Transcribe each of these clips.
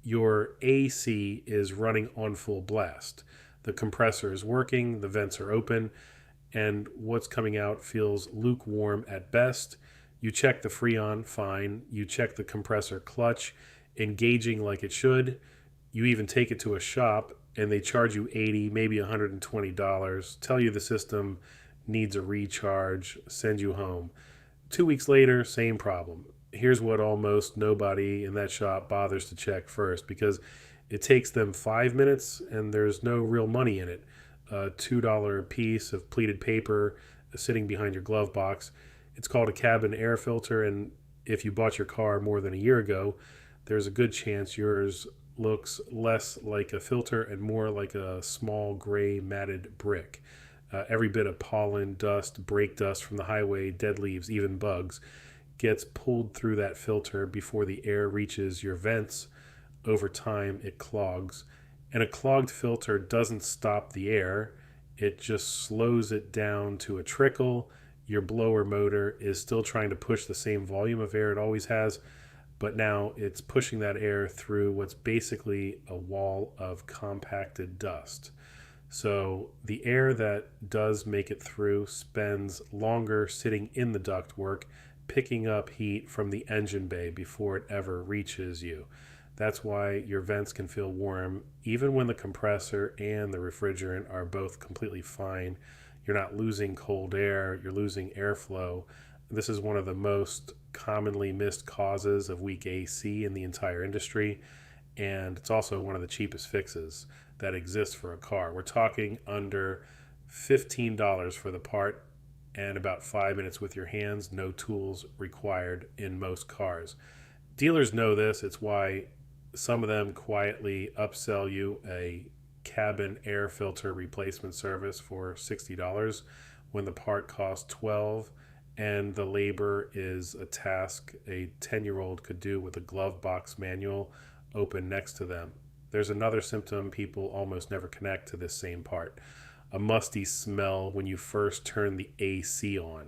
your AC is running on full blast. The compressor is working, the vents are open, and what's coming out feels lukewarm at best. You check the Freon, fine. You check the compressor clutch, engaging like it should. You even take it to a shop and they charge you $80, maybe $120, tell you the system needs a recharge, send you home. 2 weeks later, same problem. Here's what almost nobody in that shop bothers to check first, because it takes them 5 minutes and there's no real money in it. A $2 piece of pleated paper sitting behind your glove box. It's called a cabin air filter, and if you bought your car more than a year ago, there's a good chance yours looks less like a filter and more like a small gray matted brick. Every bit of pollen, dust, brake dust from the highway, dead leaves, even bugs, gets pulled through that filter before the air reaches your vents. Over time, it clogs. And a clogged filter doesn't stop the air, it just slows it down to a trickle. Your blower motor is still trying to push the same volume of air it always has, but now it's pushing that air through what's basically a wall of compacted dust. So the air that does make it through spends longer sitting in the ductwork, picking up heat from the engine bay before it ever reaches you. That's why your vents can feel warm, even when the compressor and the refrigerant are both completely fine. You're not losing cold air, you're losing airflow. This is one of the most commonly missed causes of weak AC in the entire industry, and it's also one of the cheapest fixes that exists for a car. We're talking under $15 for the part and about 5 minutes with your hands, no tools required in most cars. Dealers know this, it's why some of them quietly upsell you a cabin air filter replacement service for $60 when the part costs $12, and the labor is a task a 10-year-old could do with a Glovebox manual open next to them. There's another symptom people almost never connect to this same part: a musty smell when you first turn the AC on,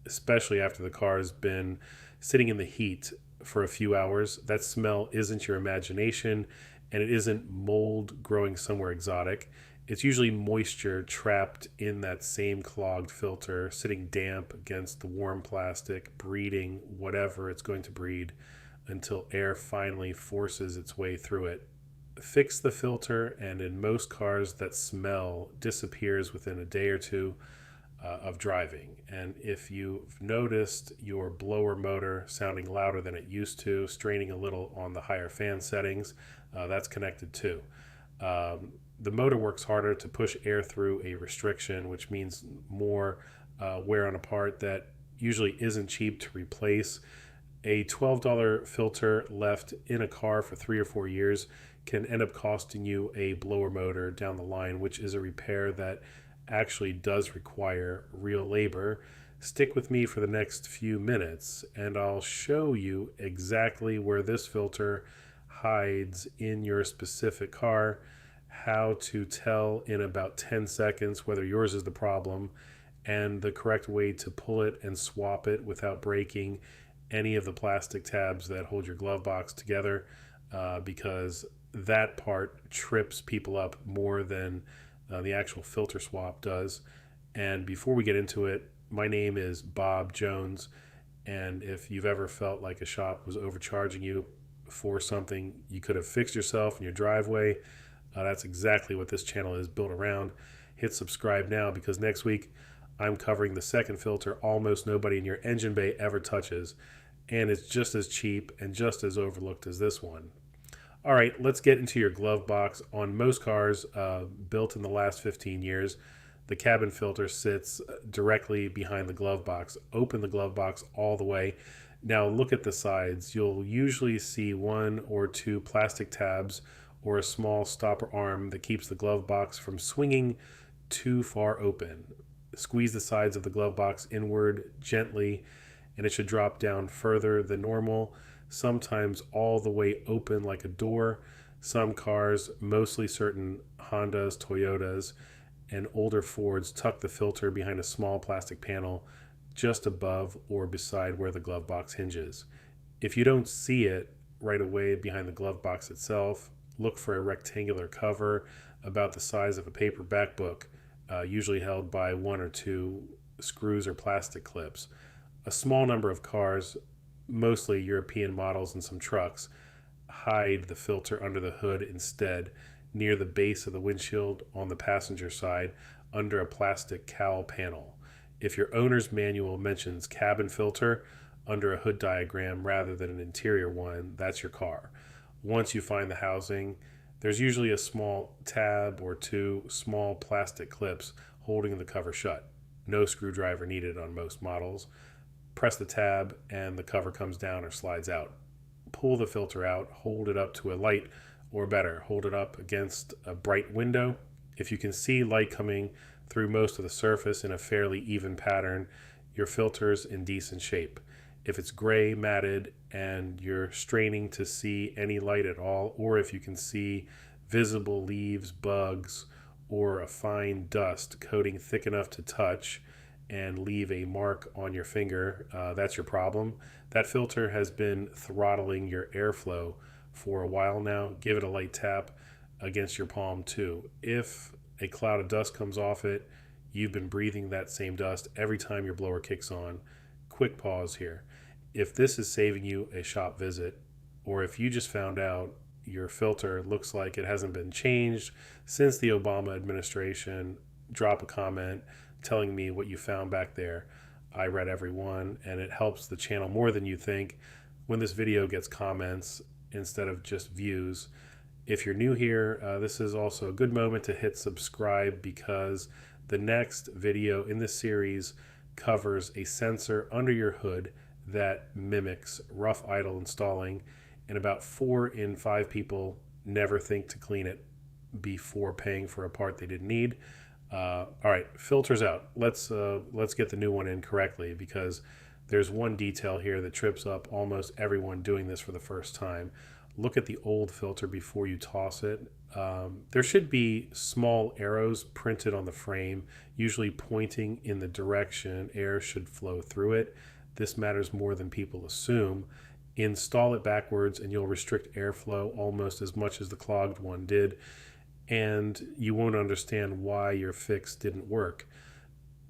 especially after the car has been sitting in the heat for a few hours. That smell isn't your imagination, and it isn't mold growing somewhere exotic. It's usually moisture trapped in that same clogged filter, sitting damp against the warm plastic, breeding whatever it's going to breed until air finally forces its way through it. Fix the filter, and in most cars, that smell disappears within a day or two of driving. And if you've noticed your blower motor sounding louder than it used to, straining a little on the higher fan settings, that's connected too. The motor works harder to push air through a restriction, which means more wear on a part that usually isn't cheap to replace. A $12 filter left in a car for 3 or 4 years can end up costing you a blower motor down the line, which is a repair that actually does require real labor. Stick with me for the next few minutes and I'll show you exactly where this filter hides in your specific car, how to tell in about 10 seconds whether yours is the problem, and the correct way to pull it and swap it without breaking any of the plastic tabs that hold your glove box together, because that part trips people up more than the actual filter swap does. And before we get into it, my name is Bob Jones, and if you've ever felt like a shop was overcharging you for something you could have fixed yourself in your driveway, that's exactly what this channel is built around. Hit subscribe now, because next week I'm covering the second filter almost nobody in your engine bay ever touches, and it's just as cheap and just as overlooked as this one. All right, let's get into your glove box. On most cars built in the last 15 years, the cabin filter sits directly behind the glove box. Open the glove box all the way. Now look at the sides. You'll usually see 1 or 2 plastic tabs or a small stopper arm that keeps the glove box from swinging too far open. Squeeze the sides of the glove box inward gently, and it should drop down further than normal, sometimes all the way open like a door. Some cars, mostly certain Hondas, Toyotas, and older Fords, tuck the filter behind a small plastic panel just above or beside where the glove box hinges. If you don't see it, right away behind the glove box itself. Look for a rectangular cover about the size of a paperback book, usually held by one or two screws or plastic clips. A small number of cars, mostly European models and some trucks, hide the filter under the hood instead, near the base of the windshield on the passenger side, under a plastic cowl panel. If your owner's manual mentions cabin filter under a hood diagram rather than an interior one, that's your car. Once you find the housing, there's usually a small tab or two small plastic clips holding the cover shut. No screwdriver needed on most models. Press the tab and the cover comes down or slides out. Pull the filter out, hold it up to a light, or better, hold it up against a bright window. If you can see light coming through most of the surface in a fairly even pattern, your filter's in decent shape. If it's gray, matted, and you're straining to see any light at all, or if you can see visible leaves, bugs, or a fine dust coating thick enough to touch and leave a mark on your finger, that's your problem. That filter has been throttling your airflow for a while now. Give it a light tap against your palm too. If a cloud of dust comes off it, you've been breathing that same dust every time your blower kicks on. Quick pause here. If this is saving you a shop visit, or if you just found out your filter looks like it hasn't been changed since the Obama administration, drop a comment telling me what you found back there. I read every one, and it helps the channel more than you think when this video gets comments instead of just views. If you're new here, this is also a good moment to hit subscribe, because the next video in this series covers a sensor under your hood that mimics rough idle installing, and about 4 in 5 people never think to clean it before paying for a part they didn't need. All right, filters out. Let's get the new one in correctly, because there's one detail here that trips up almost everyone doing this for the first time. Look at the old filter before you toss it. There should be small arrows printed on the frame, usually pointing in the direction air should flow through it. This matters more than people assume. Install it backwards and you'll restrict airflow almost as much as the clogged one did, and you won't understand why your fix didn't work.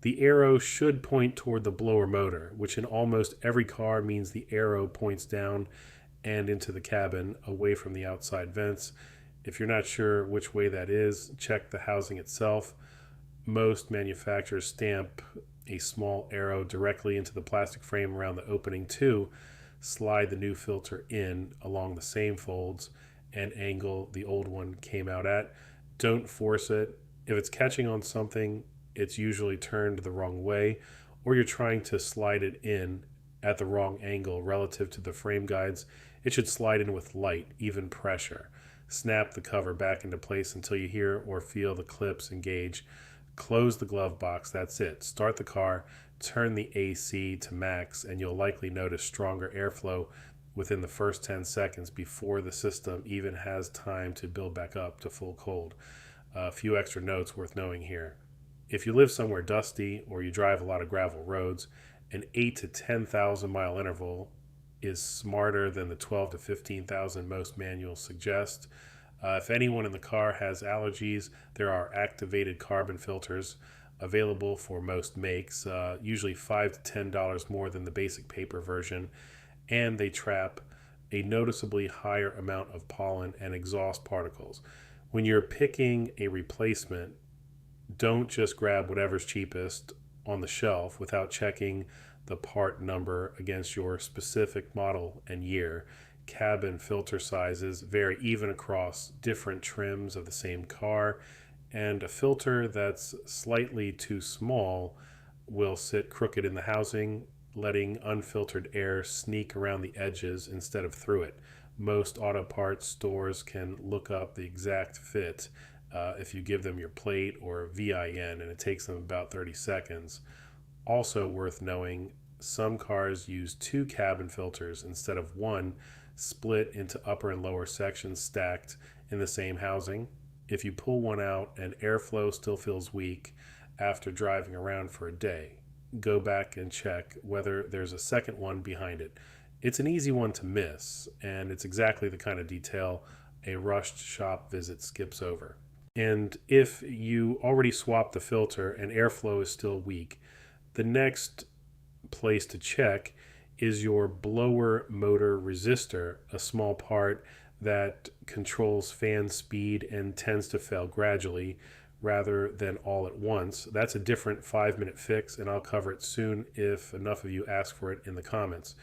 The arrow should point toward the blower motor, which in almost every car means the arrow points down and into the cabin, away from the outside vents. If you're not sure which way that is, check the housing itself. Most manufacturers stamp a small arrow directly into the plastic frame around the opening too. Slide the new filter in along the same folds and angle the old one came out at. Don't force it. If it's catching on something, it's usually turned the wrong way, or you're trying to slide it in at the wrong angle relative to the frame guides. It should slide in with light, even pressure. Snap the cover back into place until you hear or feel the clips engage. Close the glove box, that's it. Start the car, turn the AC to max, and you'll likely notice stronger airflow within the first 10 seconds before the system even has time to build back up to full cold. A few extra notes worth knowing here. If you live somewhere dusty or you drive a lot of gravel roads, an 8 to 10,000 mile interval is smarter than the 12 to 15,000 most manuals suggest. If anyone in the car has allergies, there are activated carbon filters available for most makes, usually $5 to $10 more than the basic paper version, and they trap a noticeably higher amount of pollen and exhaust particles. When you're picking a replacement, don't just grab whatever's cheapest on the shelf without checking the part number against your specific model and year. Cabin filter sizes vary even across different trims of the same car, and a filter that's slightly too small will sit crooked in the housing, letting unfiltered air sneak around the edges instead of through it. Most auto parts stores can look up the exact fit if you give them your plate or VIN, and it takes them about 30 seconds. Also worth knowing, some cars use 2 cabin filters instead of 1, split into upper and lower sections stacked in the same housing. If you pull one out and airflow still feels weak after driving around for a day, go back and check whether there's a second one behind it. It's an easy one to miss, and it's exactly the kind of detail a rushed shop visit skips over. And if you already swapped the filter and airflow is still weak, the next place to check is your blower motor resistor, a small part that controls fan speed and tends to fail gradually rather than all at once. That's a different 5-minute fix, and I'll cover it soon if enough of you ask for it in the comments.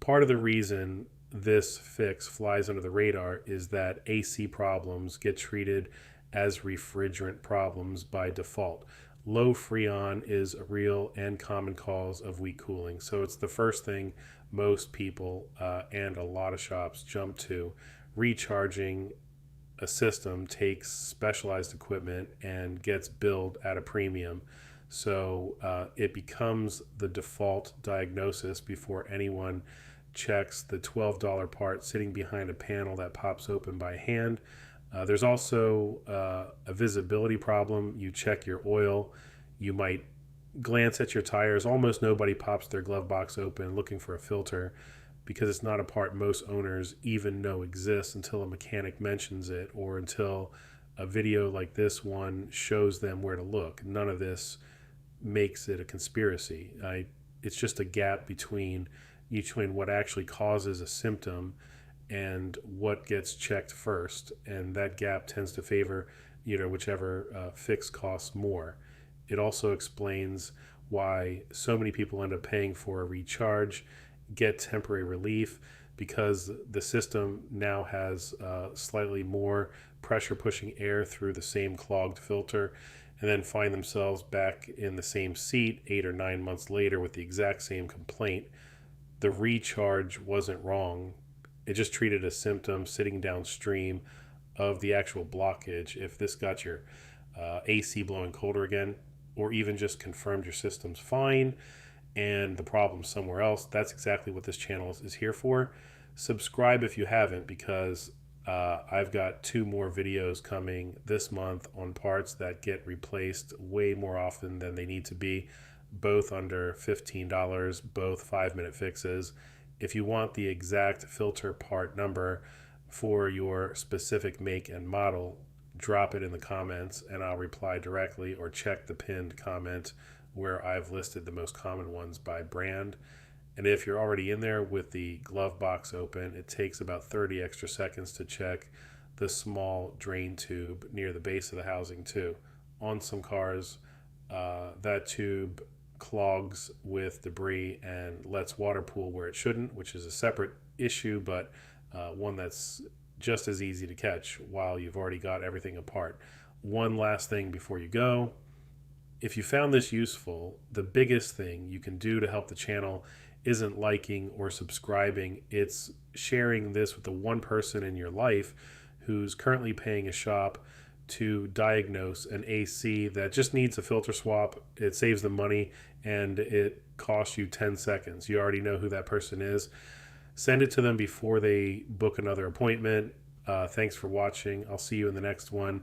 Part of the reason this fix flies under the radar is that AC problems get treated as refrigerant problems by default. Low freon is a real and common cause of weak cooling, so it's the first thing most people and a lot of shops jump to. Recharging a system takes specialized equipment and gets billed at a premium, so it becomes the default diagnosis before anyone checks the $12 part sitting behind a panel that pops open by hand. There's also a visibility problem. You check your oil, you might glance at your tires. Almost nobody pops their glove box open looking for a filter because it's not a part most owners even know exists until a mechanic mentions it or until a video like this one shows them where to look. None of this makes it a conspiracy. It's just a gap between what actually causes a symptom and what gets checked first, and that gap tends to favor whichever fix costs more. It also explains why so many people end up paying for a recharge, get temporary relief, because the system now has slightly more pressure pushing air through the same clogged filter, and then find themselves back in the same seat 8 or 9 months later with the exact same complaint. The recharge wasn't wrong. It just treated a symptom sitting downstream of the actual blockage. If this got your AC blowing colder again, or even just confirmed your system's fine and the problem's somewhere else, that's exactly what this channel is here for. Subscribe if you haven't, because I've got 2 more videos coming this month on parts that get replaced way more often than they need to be, both under $15, both 5-minute fixes. If you want the exact filter part number for your specific make and model, drop it in the comments and I'll reply directly, or check the pinned comment where I've listed the most common ones by brand. And if you're already in there with the glove box open, it takes about 30 extra seconds to check the small drain tube near the base of the housing too. On some cars, that tube clogs with debris and lets water pool where it shouldn't, which is a separate issue, but one that's just as easy to catch while you've already got everything apart. One last thing before you go. If you found this useful, the biggest thing you can do to help the channel isn't liking or subscribing. It's sharing this with the one person in your life who's currently paying a shop to diagnose an AC that just needs a filter swap. It saves them money and it costs you 10 seconds. You already know who that person is. Send it to them before they book another appointment. Thanks for watching. I'll see you in the next one.